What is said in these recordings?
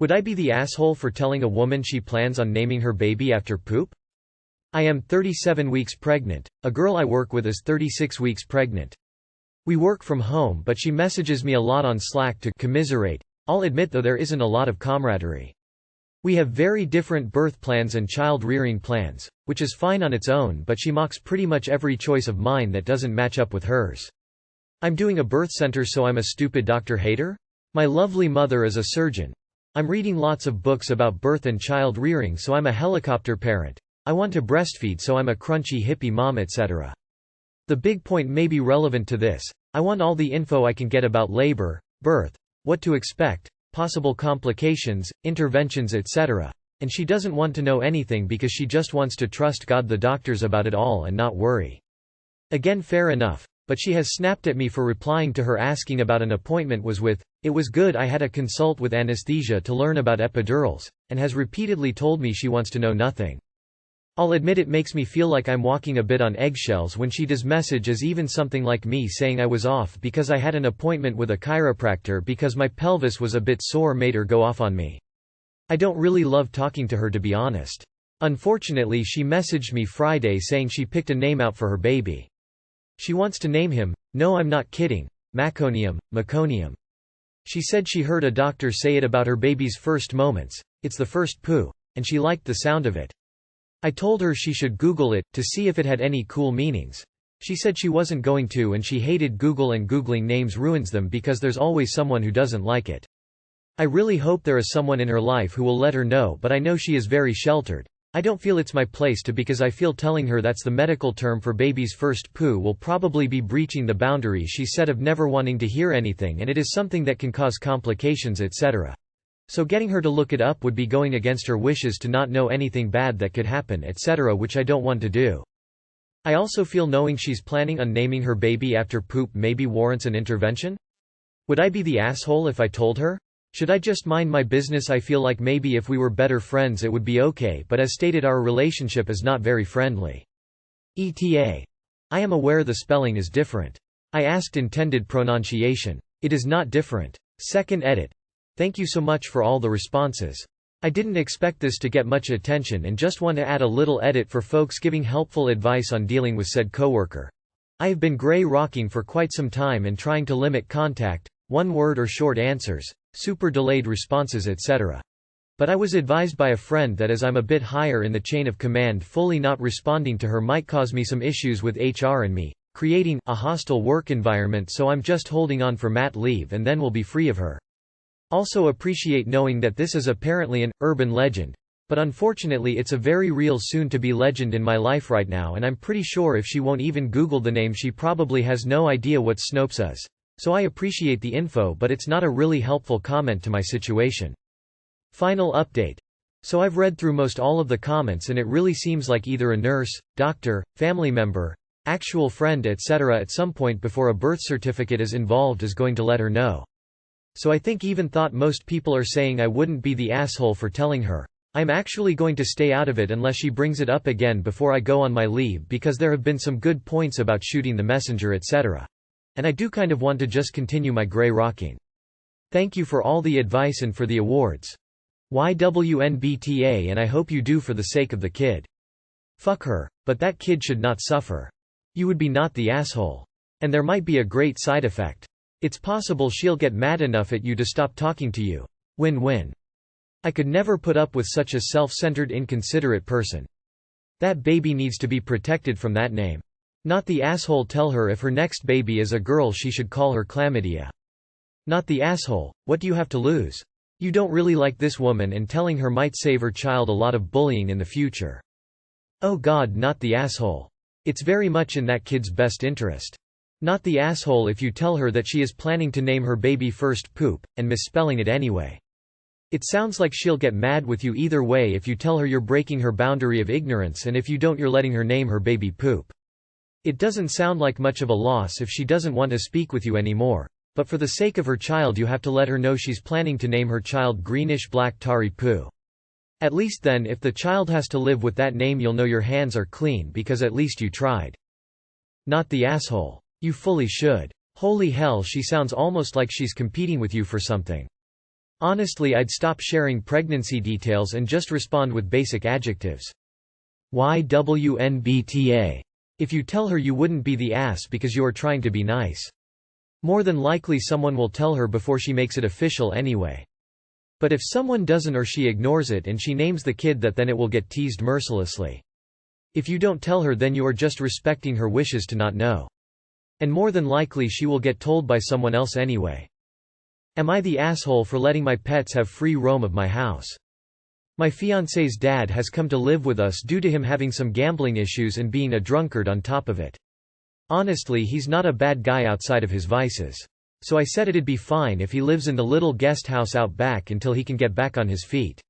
Would I be the asshole for telling a woman she plans on naming her baby after poop? I am 37 weeks pregnant. A girl I work with is 36 weeks pregnant. We work from home, but she messages me a lot on Slack to commiserate. I'll admit though there isn't a lot of camaraderie. We have very different birth plans and child rearing plans, which is fine on its own, but she mocks pretty much every choice of mine that doesn't match up with hers. I'm doing a birth center, so I'm a stupid doctor hater? My lovely mother is a surgeon. I'm reading lots of books about birth and child rearing, so I'm a helicopter parent. I want to breastfeed, so I'm a crunchy hippie mom, etc. The big point may be relevant to this. I want all the info I can get about labor, birth, what to expect, possible complications, interventions, etc. And she doesn't want to know anything because she just wants to trust God, the doctors, about it all and not worry. Again, fair enough. But she has snapped at me for replying to her asking about an appointment was with, "It was good, I had a consult with anesthesia to learn about epidurals," and has repeatedly told me she wants to know nothing. I'll admit it makes me feel like I'm walking a bit on eggshells when she does message as even something like me saying I was off because I had an appointment with a chiropractor because my pelvis was a bit sore made her go off on me. I don't really love talking to her, to be honest. Unfortunately, she messaged me Friday saying she picked a name out for her baby. She wants to name him, no I'm not kidding, Meconium. She said she heard a doctor say it about her baby's first moments, it's the first poo, and she liked the sound of it. I told her she should Google it, to see if it had any cool meanings. She said she wasn't going to, and she hated Google, and Googling names ruins them because there's always someone who doesn't like it. I really hope there is someone in her life who will let her know, but I know she is very sheltered. I don't feel it's my place to, because I feel telling her that's the medical term for baby's first poo will probably be breaching the boundary she said of never wanting to hear anything, and it is something that can cause complications, etc. So getting her to look it up would be going against her wishes to not know anything bad that could happen, etc., which I don't want to do. I also feel knowing she's planning on naming her baby after poop maybe warrants an intervention? Would I be the asshole if I told her? Should I just mind my business? I feel like maybe if we were better friends it would be okay, but as stated our relationship is not very friendly. ETA. I am aware the spelling is different. I asked intended pronunciation. It is not different. Second edit. Thank you so much for all the responses. I didn't expect this to get much attention and just want to add a little edit for folks giving helpful advice on dealing with said coworker. I have been gray rocking for quite some time and trying to limit contact, one word or short answers, super delayed responses, etc. But I was advised by a friend that as I'm a bit higher in the chain of command, fully not responding to her might cause me some issues with HR and me, creating a hostile work environment, so I'm just holding on for mat leave and then we'll be free of her. Also appreciate knowing that this is apparently an urban legend, but unfortunately it's a very real soon-to-be legend in my life right now, and I'm pretty sure if she won't even Google the name she probably has no idea what Snopes is. So I appreciate the info, but it's not a really helpful comment to my situation. Final update. So I've read through most all of the comments and it really seems like either a nurse, doctor, family member, actual friend, etc. at some point before a birth certificate is involved is going to let her know. So I think even thought most people are saying I wouldn't be the asshole for telling her. I'm actually going to stay out of it unless she brings it up again before I go on my leave, because there have been some good points about shooting the messenger, etc. And I do kind of want to just continue my grey rocking. Thank you for all the advice and for the awards. YWNBTA, and I hope you do for the sake of the kid. Fuck her, but that kid should not suffer. You would be not the asshole. And there might be a great side effect. It's possible she'll get mad enough at you to stop talking to you. Win-win. I could never put up with such a self-centered, inconsiderate person. That baby needs to be protected from that name. Not the asshole. Tell her if her next baby is a girl she should call her Chlamydia. Not the asshole. What do you have to lose? You don't really like this woman, and telling her might save her child a lot of bullying in the future. Oh God, not the asshole. It's very much in that kid's best interest. Not the asshole if you tell her that she is planning to name her baby first poop, and misspelling it anyway. It sounds like she'll get mad with you either way if you tell her you're breaking her boundary of ignorance, and if you don't you're letting her name her baby poop. It doesn't sound like much of a loss if she doesn't want to speak with you anymore, but for the sake of her child you have to let her know she's planning to name her child greenish-black Tari Poo. At least then if the child has to live with that name you'll know your hands are clean because at least you tried. Not the asshole. You fully should. Holy hell, she sounds almost like she's competing with you for something. Honestly, I'd stop sharing pregnancy details and just respond with basic adjectives. YWNBTA. If you tell her, you wouldn't be the ass because you are trying to be nice. More than likely someone will tell her before she makes it official anyway. But if someone doesn't or she ignores it and she names the kid that, then it will get teased mercilessly. If you don't tell her, then you are just respecting her wishes to not know. And more than likely she will get told by someone else anyway. Am I the asshole for letting my pets have free roam of my house? My fiancé's dad has come to live with us due to him having some gambling issues and being a drunkard on top of it. Honestly, he's not a bad guy outside of his vices. So I said it'd be fine if he lives in the little guest house out back until he can get back on his feet.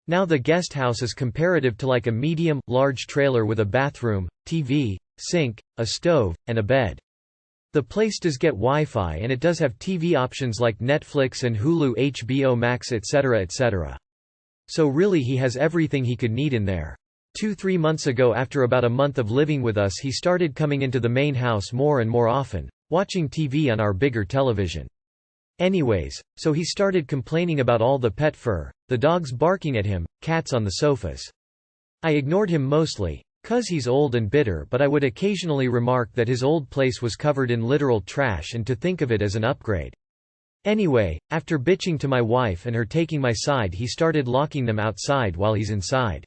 Now the guest house is comparative to like a medium-large trailer with a bathroom, TV, sink, a stove, and a bed. The place does get Wi-Fi and it does have TV options like Netflix and Hulu, HBO Max, etc. etc. So really he has everything he could need in there. 2-3 months ago, after about a month of living with us, he started coming into the main house more and more often, watching TV on our bigger television. Anyways, so he started complaining about all the pet fur, the dogs barking at him, cats on the sofas. I ignored him mostly, 'cause he's old and bitter, but I would occasionally remark that his old place was covered in literal trash and to think of it as an upgrade. Anyway, after bitching to my wife and her taking my side, he started locking them outside while he's inside.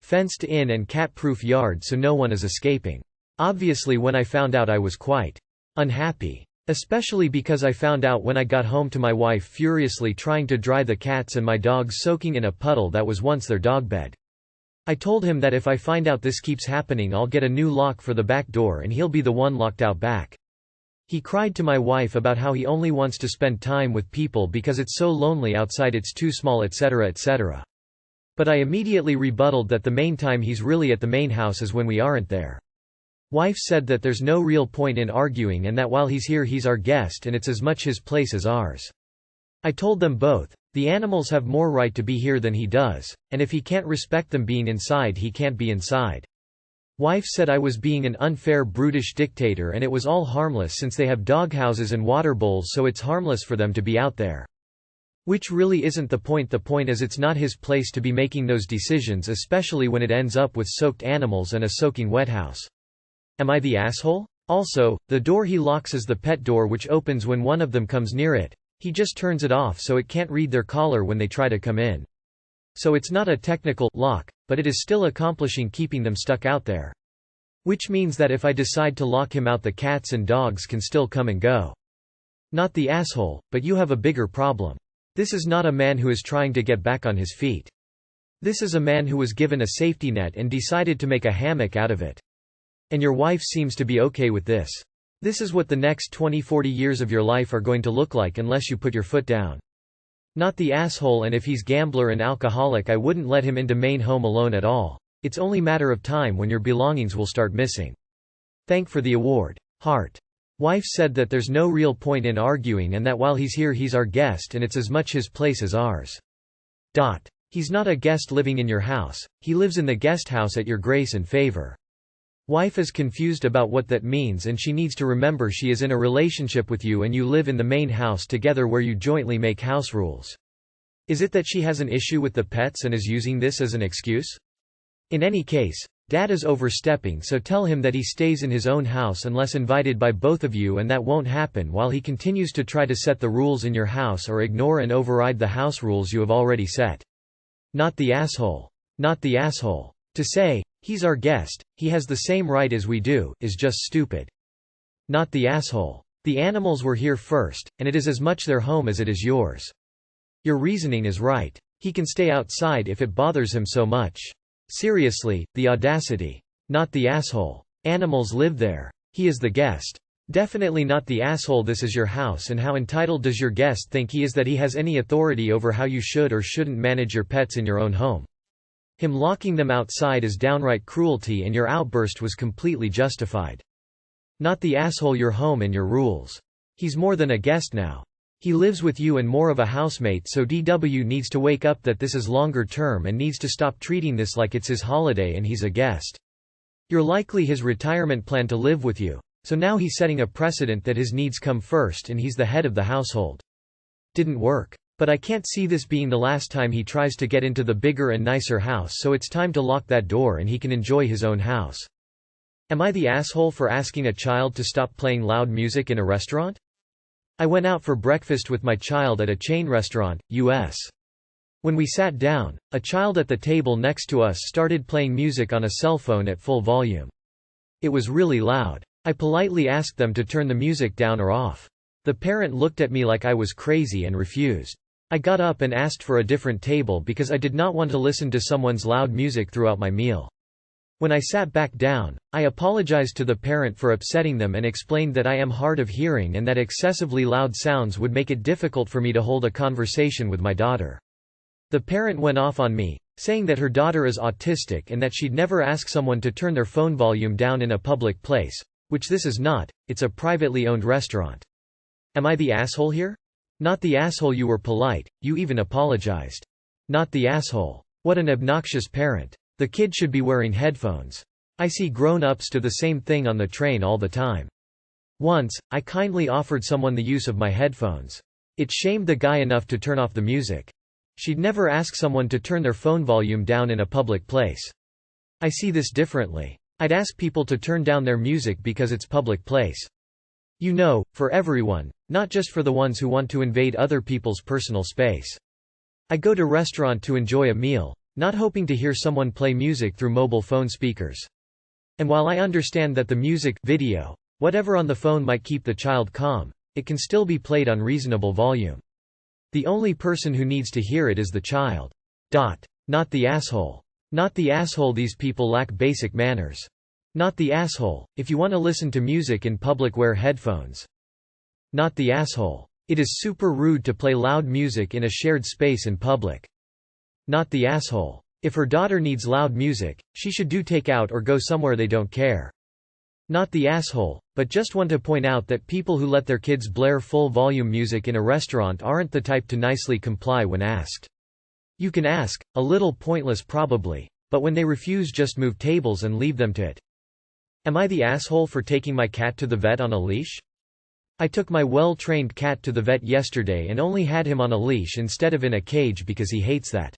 Fenced in and cat-proof yard so no one is escaping. Obviously when I found out I was quite unhappy. Especially because I found out when I got home to my wife furiously trying to dry the cats and my dogs soaking in a puddle that was once their dog bed. I told him that if I find out this keeps happening, I'll get a new lock for the back door and he'll be the one locked out back. He cried to my wife about how he only wants to spend time with people because it's so lonely outside, it's too small, etc. etc. But I immediately rebutted that the main time he's really at the main house is when we aren't there. Wife said that there's no real point in arguing and that while he's here he's our guest and it's as much his place as ours. I told them both, the animals have more right to be here than he does, and if he can't respect them being inside, he can't be inside. Wife said I was being an unfair, brutish dictator and it was all harmless since they have doghouses and water bowls, so it's harmless for them to be out there. Which really isn't the point. The point is it's not his place to be making those decisions, especially when it ends up with soaked animals and a soaking wet house. Am I the asshole? Also, the door he locks is the pet door, which opens when one of them comes near it. He just turns it off so it can't read their collar when they try to come in. So it's not a technical lock, but it is still accomplishing keeping them stuck out there. Which means that if I decide to lock him out, the cats and dogs can still come and go. Not the asshole, but you have a bigger problem. This is not a man who is trying to get back on his feet. This is a man who was given a safety net and decided to make a hammock out of it. And your wife seems to be okay with this. This is what the next 20-40 years of your life are going to look like unless you put your foot down. Not the asshole, and if he's gambler and alcoholic, I wouldn't let him into main home alone at all. It's only matter of time when your belongings will start missing. Thank for the award. Heart. Wife said that there's no real point in arguing and that while he's here he's our guest and it's as much his place as ours. He's not a guest living in your house, he lives in the guest house at your grace and favor. Wife is confused about what that means and she needs to remember she is in a relationship with you and you live in the main house together where you jointly make house rules. Is it that she has an issue with the pets and is using this as an excuse? In any case, Dad is overstepping, so tell him that he stays in his own house unless invited by both of you, and that won't happen while he continues to try to set the rules in your house or ignore and override the house rules you have already set. Not the asshole. Not the asshole. To say, he's our guest, he has the same right as we do, is just stupid. Not the asshole. The animals were here first, and it is as much their home as it is yours. Your reasoning is right. He can stay outside if it bothers him so much. Seriously, the audacity. Not the asshole. Animals live there. He is the guest. Definitely not the asshole. This is your house, and how entitled does your guest think he is that he has any authority over how you should or shouldn't manage your pets in your own home? Him locking them outside is downright cruelty and your outburst was completely justified. Not the asshole, your home and your rules. He's more than a guest now. He lives with you and more of a housemate, so DW needs to wake up that this is longer term and needs to stop treating this like it's his holiday and he's a guest. You're likely his retirement plan to live with you, so now he's setting a precedent that his needs come first and he's the head of the household. Didn't work. But I can't see this being the last time he tries to get into the bigger and nicer house, so it's time to lock that door and he can enjoy his own house. Am I the asshole for asking a child to stop playing loud music in a restaurant? I went out for breakfast with my child at a chain restaurant, U.S. When we sat down, a child at the table next to us started playing music on a cell phone at full volume. It was really loud. I politely asked them to turn the music down or off. The parent looked at me like I was crazy and refused. I got up and asked for a different table because I did not want to listen to someone's loud music throughout my meal. When I sat back down, I apologized to the parent for upsetting them and explained that I am hard of hearing and that excessively loud sounds would make it difficult for me to hold a conversation with my daughter. The parent went off on me, saying that her daughter is autistic and that she'd never ask someone to turn their phone volume down in a public place, which this is not, it's a privately owned restaurant. Am I the asshole here? Not the asshole, you were polite, you even apologized. Not the asshole. What an obnoxious parent. The kid should be wearing headphones. I see grown-ups do the same thing on the train all the time. Once, I kindly offered someone the use of my headphones. It shamed the guy enough to turn off the music. She'd never ask someone to turn their phone volume down in a public place. I see this differently. I'd ask people to turn down their music because it's public place. You know, for everyone, not just for the ones who want to invade other people's personal space. I go to restaurant to enjoy a meal, not hoping to hear someone play music through mobile phone speakers. And while I understand that the music, video, whatever on the phone might keep the child calm, it can still be played on reasonable volume. The only person who needs to hear it is the child. Not the asshole. Not the asshole, these people lack basic manners. Not the asshole, if you want to listen to music in public, wear headphones. Not the asshole. It is super rude to play loud music in a shared space in public. Not the asshole. If her daughter needs loud music, she should do takeout or go somewhere they don't care. Not the asshole, but just want to point out that people who let their kids blare full volume music in a restaurant aren't the type to nicely comply when asked. You can ask, a little pointless probably, but when they refuse, just move tables and leave them to it. Am I the asshole for taking my cat to the vet on a leash? I took my well-trained cat to the vet yesterday and only had him on a leash instead of in a cage because he hates that.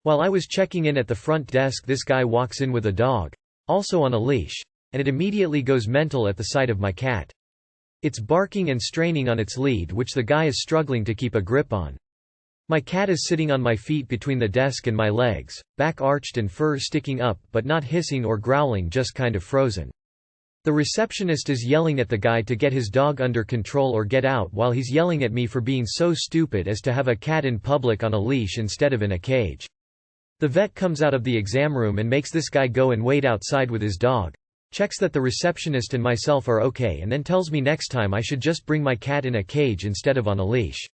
While I was checking in at the front desk, this guy walks in with a dog, also on a leash, and it immediately goes mental at the sight of my cat. It's barking and straining on its lead, which the guy is struggling to keep a grip on. My cat is sitting on my feet between the desk and my legs, back arched and fur sticking up, but not hissing or growling, just kind of frozen. The receptionist is yelling at the guy to get his dog under control or get out, while he's yelling at me for being so stupid as to have a cat in public on a leash instead of in a cage. The vet comes out of the exam room and makes this guy go and wait outside with his dog, checks that the receptionist and myself are okay, and then tells me next time I should just bring my cat in a cage instead of on a leash.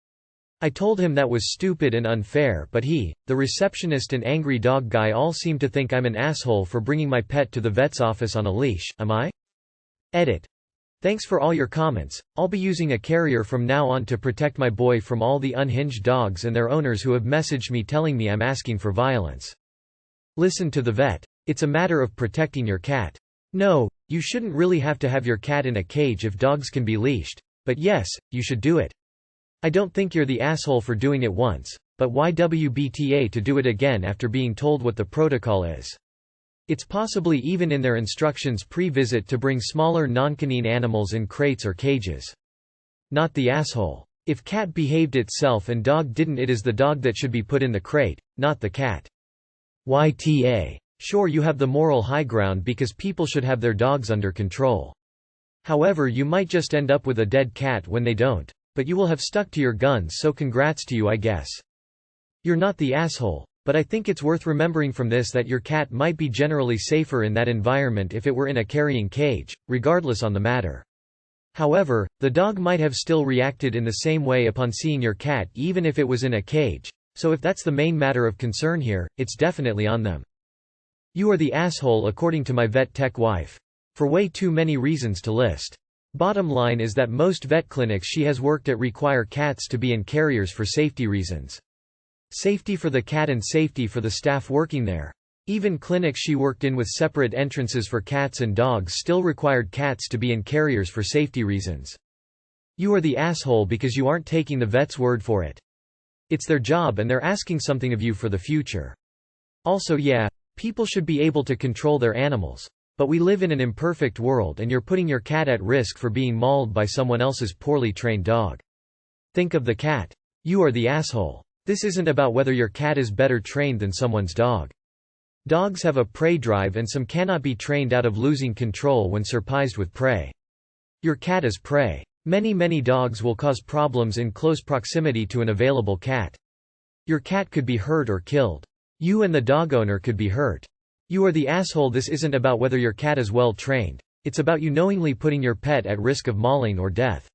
I told him that was stupid and unfair, but he, the receptionist and angry dog guy all seem to think I'm an asshole for bringing my pet to the vet's office on a leash. Am I? Edit. Thanks for all your comments. I'll be using a carrier from now on to protect my boy from all the unhinged dogs and their owners who have messaged me telling me I'm asking for violence. Listen to the vet. It's a matter of protecting your cat. No, you shouldn't really have to have your cat in a cage if dogs can be leashed. But yes, you should do it. I don't think you're the asshole for doing it once, but why WIBTA to do it again after being told what the protocol is? It's possibly even in their instructions pre-visit to bring smaller non-canine animals in crates or cages. Not the asshole. If cat behaved itself and dog didn't, it is the dog that should be put in the crate, not the cat. YTA. Sure, you have the moral high ground because people should have their dogs under control. However, you might just end up with a dead cat when they don't, but you will have stuck to your guns, so congrats to you, I guess. You're not the asshole, but I think it's worth remembering from this that your cat might be generally safer in that environment if it were in a carrying cage, regardless on the matter. However, the dog might have still reacted in the same way upon seeing your cat even if it was in a cage, so if that's the main matter of concern here, it's definitely on them. You are the asshole according to my vet tech wife. For way too many reasons to list. Bottom line is that most vet clinics she has worked at require cats to be in carriers for safety reasons. Safety for the cat and safety for the staff working there. Even clinics she worked in with separate entrances for cats and dogs still required cats to be in carriers for safety reasons. You are the asshole because you aren't taking the vet's word for it. It's their job and they're asking something of you for the future. Also yeah, people should be able to control their animals. But we live in an imperfect world and you're putting your cat at risk for being mauled by someone else's poorly trained dog. Think of the cat. You are the asshole. This isn't about whether your cat is better trained than someone's dog. Dogs have a prey drive and some cannot be trained out of losing control when surprised with prey. Your cat is prey. Many dogs will cause problems in close proximity to an available cat. Your cat could be hurt or killed. You and the dog owner could be hurt. You are the asshole. This isn't about whether your cat is well trained. It's about you knowingly putting your pet at risk of mauling or death.